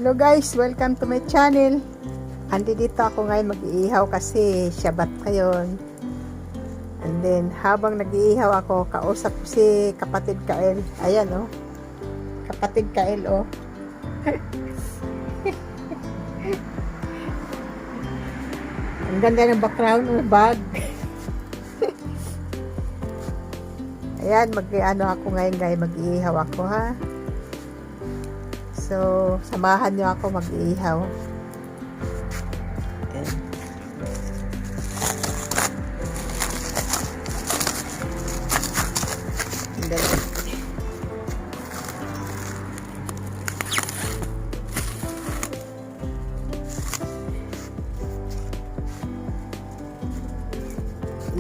Hello guys, welcome to my channel. Dito ako ngayon mag-iihaw kasi Shabbat ngayon. And then habang nag-iihaw ako, kausap ko si kapatid Kael. Ayan oh. Kapatid Kael oh. Ang ganda ng background ng bag. Ayan, mag-ano ako ngayon, mag-iihaw ako ha. So, samahan nyo ako mag-iihaw.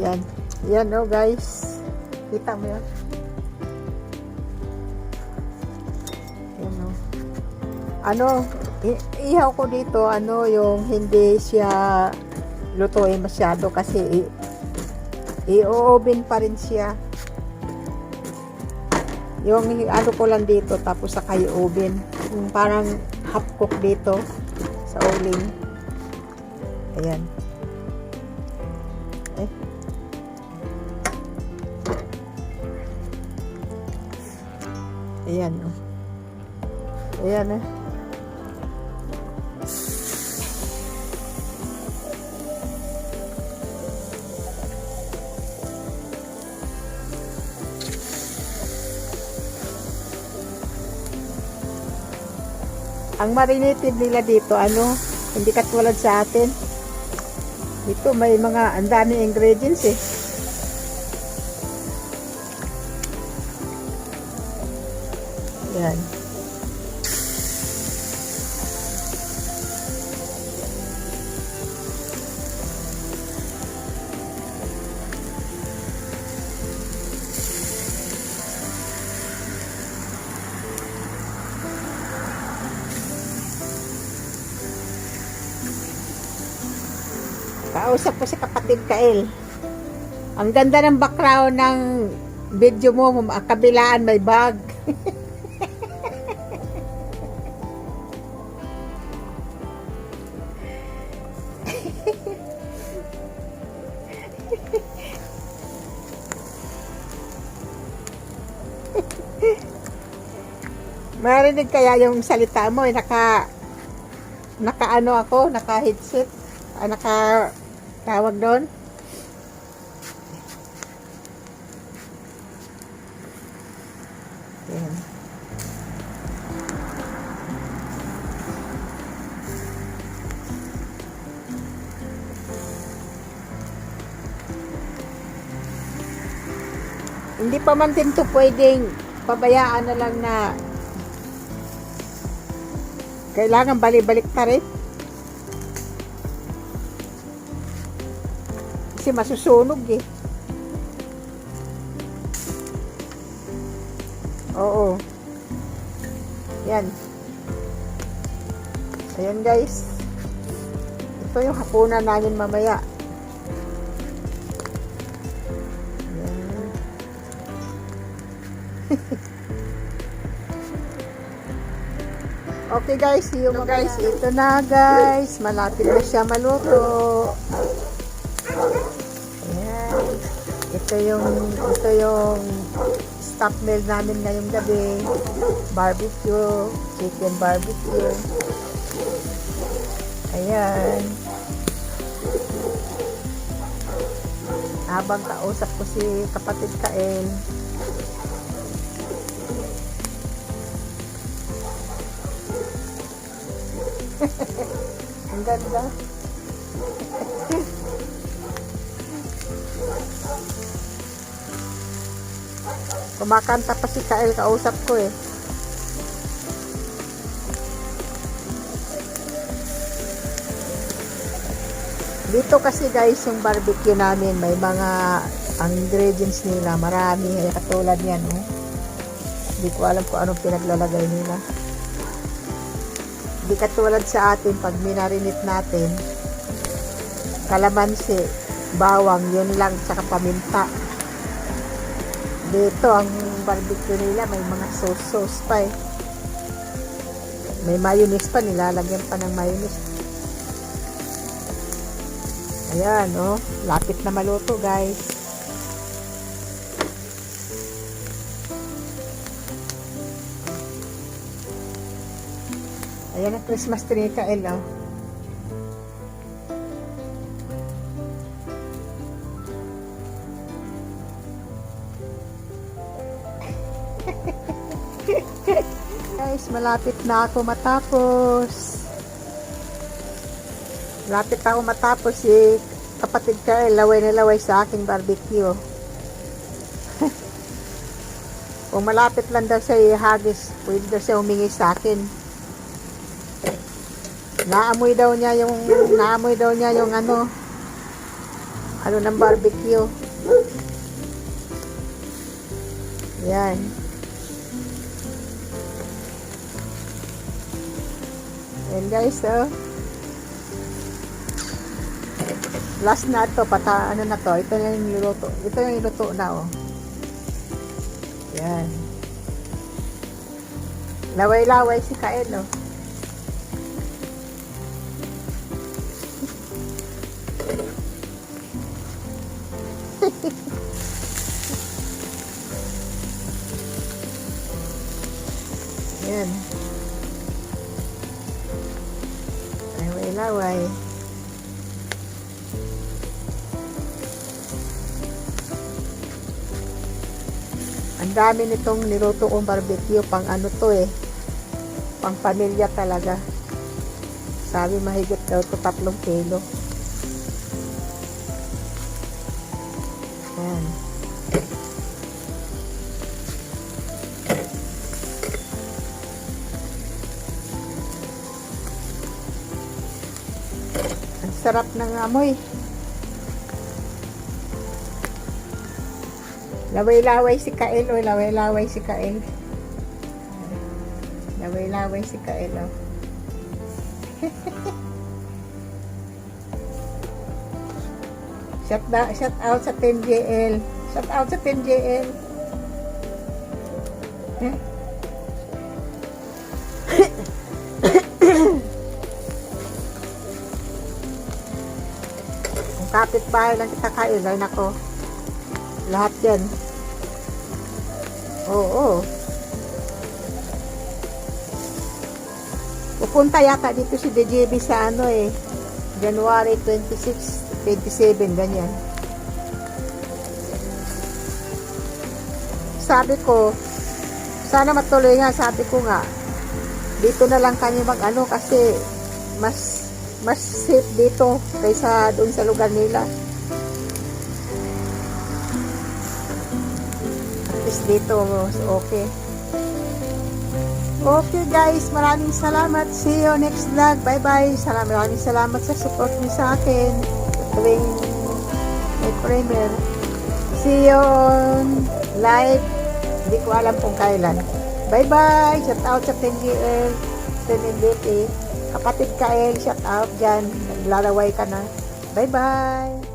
Yan. Yan oh guys. Kita mo yan? Yan oh. Ano, ihaw ko dito, ano, yung hindi siya lutuin masyado kasi i-oven pa rin siya. Yung ano ko lang dito, tapos saka i-oven. Yung parang half cook dito sa uling. Ayan. Eh. Ayan oh. Ayan eh. Ang marinated nila dito, ano, hindi katulad sa atin. Dito may mga, ang dami ingredients eh. Yan. Kausap ko si kapatid Kael. Ang ganda ng background ng video mo, kabilaan may bag. Marinig kaya yung salita mo, naka ano ako, naka headset, naka tawag doon. Ayan. Hindi pa man din to pwedeng pabayaan na lang na kailangan balik-balik pa rin. Kasi masusunog eh. Oo. Yan. Ayan guys. Ito yung hapunan namin mamaya. Ayan. Okay guys, see you guys. Ito na guys. Malapit na siya maluto. Ayan. Ito yung stock meal namin ngayong gabi. Barbecue, chicken barbecue. Ayan. Habang kausap ko si kapatid Kael. Ang ganda. Kumakanta pa si Kael, kausap ko eh. Dito kasi guys, yung barbecue namin, may mga ang ingredients nila, marami. Katulad yan, oh. Hindi ko alam kung anong pinaglalagay nila. Hindi katulad sa atin, pag minarinate natin, kalamansi, bawang, yun lang, saka paminta. Dito, ang barbecue nila, may mga sauce pa eh. May mayonnaise pa, nilalagyan pa ng mayonnaise. Ayan, oh. Lapit na maluto, guys. Ayan ang Christmas tree ni Kael, oh. Guys, malapit na ako matapos. Malapit ako matapos si kapatid Kael, laway na laway sa aking barbecue. Kung malapit lang daw siya ihagis, pwede daw siya humingi sa akin. Naamoy daw niya yung ano ng barbecue. Yan. And guys, last na to, ano na to, ito na yung niluto. Ito yung niluto na, oh. Yan. Laway-laway si Kael, oh. Yan. Laway-laway. Ang dami nitong niluto kong barbecue, pang ano to eh. Pang pamilya talaga. Sabi mahigit daw to 3 kilo. Yan. Ang sarap ng amoy. Laway-laway si Kael, oh. Laway-laway si Kael. Laway-laway si Kael, oh. Shout out sa 10JL. Shout out sa 10JL. Kung kapit-bahay lang kita Kael, ay nako. Lahat yan. Oo. Pupunta yata dito si DJB sa ano eh. January 26, 27, ganyan. Sabi ko, sana matuloy nga, sabi ko nga. Dito na lang kami mag-ano kasi mas safe dito kaysa doon sa lugar nila. Dito, okay. Okay guys, maraming salamat. See you next vlog. Bye bye. Maraming salamat sa support niyo sa akin tuwing may premiere. See you on live. Hindi ko alam kung kailan. Bye bye. Shout out sa 10GL, 10MBT. Kapatid Kael, shout out dyan. Naglalaway ka na. Bye bye.